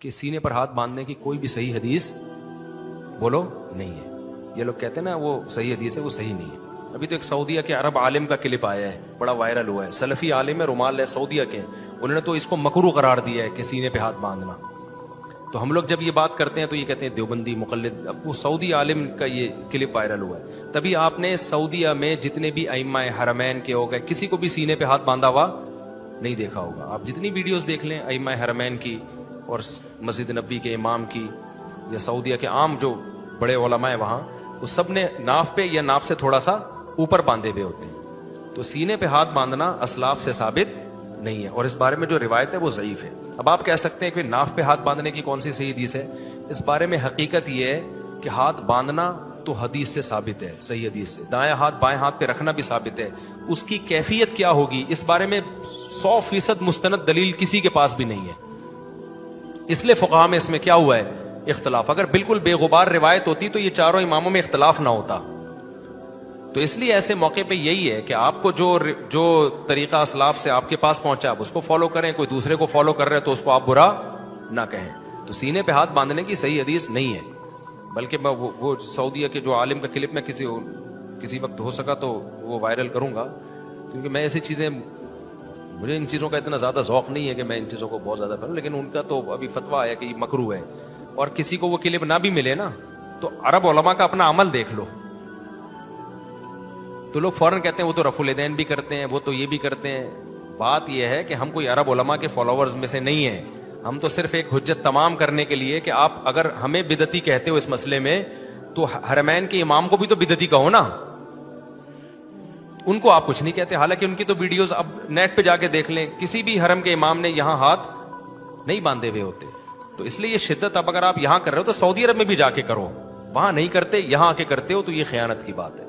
کہ سینے پر ہاتھ باندھنے کی کوئی بھی صحیح حدیث بولو نہیں ہے. یہ لوگ کہتے ہیں نا وہ صحیح حدیث ہے، وہ صحیح نہیں ہے. ابھی تو ایک سعودیہ کے عرب عالم کا کلپ آیا ہے، بڑا وائرل ہوا ہے. سلفی عالم ہے، رومال ہے، سعودیہ کے، انہوں نے تو اس کو مکروہ قرار دیا ہے کہ سینے پہ ہاتھ باندھنا. تو ہم لوگ جب یہ بات کرتے ہیں تو یہ کہتے ہیں دیوبندی مقلد. اب وہ سعودی عالم کا یہ کلپ وائرل ہوا ہے. تبھی آپ نے سعودیہ میں جتنے بھی ائمہ حرمین کے ہو گئے کسی کو بھی سینے پہ ہاتھ باندھا ہوا نہیں دیکھا ہوگا. آپ جتنی ویڈیوز دیکھ لیں ائمہ حرمین کی اور مسجد نبوی کے امام کی یا سعودیہ کے عام جو بڑے علماء ہیں وہاں، وہ سب نے ناف پہ یا ناف سے تھوڑا سا اوپر باندھے ہوئے ہوتے ہیں. تو سینے پہ ہاتھ باندھنا اسلاف سے ثابت نہیں ہے، اور اس بارے میں جو روایت ہے وہ ضعیف ہے. اب آپ کہہ سکتے ہیں کہ ناف پہ ہاتھ باندھنے کی کون سی صحیح حدیث ہے؟ اس بارے میں حقیقت یہ ہے کہ ہاتھ باندھنا تو حدیث سے ثابت ہے، صحیح حدیث سے. دائیں ہاتھ بائیں ہاتھ پہ رکھنا بھی ثابت ہے. اس کی کیفیت کیا ہوگی اس بارے میں 100% مستند دلیل کسی کے پاس بھی نہیں ہے. اس لیے فقہاء میں اس میں کیا ہوا ہے؟ اختلاف. اگر بالکل بے غبار روایت ہوتی تو یہ چاروں اماموں میں اختلاف نہ ہوتا. تو اس لیے ایسے موقع پہ یہی ہے کہ آپ کو جو طریقہ اسلاف سے آپ کے پاس پہنچا آپ اس کو فالو کریں. کوئی دوسرے کو فالو کر رہے ہیں تو اس کو آپ برا نہ کہیں. تو سینے پہ ہاتھ باندھنے کی صحیح حدیث نہیں ہے. بلکہ میں وہ سعودیہ کے جو عالم کا کلپ میں کسی وقت ہو سکا تو وہ وائرل کروں گا، کیونکہ میں ایسی چیزیں، مجھے ان چیزوں کا اتنا زیادہ ذوق نہیں ہے کہ میں ان چیزوں کو بہت زیادہ کروں. لیکن ان کا تو ابھی فتویٰ آیا کہ یہ مکروہ ہے. اور کسی کو وہ کلپ نہ بھی ملے نا تو عرب علماء کا اپنا عمل دیکھ لو. تو لوگ فوراً کہتے ہیں وہ تو رفع الیدین بھی کرتے ہیں، وہ تو یہ بھی کرتے ہیں. بات یہ ہے کہ ہم کوئی عرب علماء کے فالوورز میں سے نہیں ہیں. ہم تو صرف ایک حجت تمام کرنے کے لیے کہ آپ اگر ہمیں بدعتی کہتے ہو اس مسئلے میں تو حرمین کے امام کو بھی تو بدعتی کہو نا. ان کو آپ کچھ نہیں کہتے، حالانکہ ان کی تو ویڈیوز اب نیٹ پہ جا کے دیکھ لیں، کسی بھی حرم کے امام نے یہاں ہاتھ نہیں باندھے ہوئے ہوتے. تو اس لیے یہ شدت اب اگر آپ یہاں کر رہے ہو تو سعودی عرب میں بھی جا کے کرو. وہاں نہیں کرتے، یہاں آ کے کرتے ہو تو یہ خیانت کی بات ہے.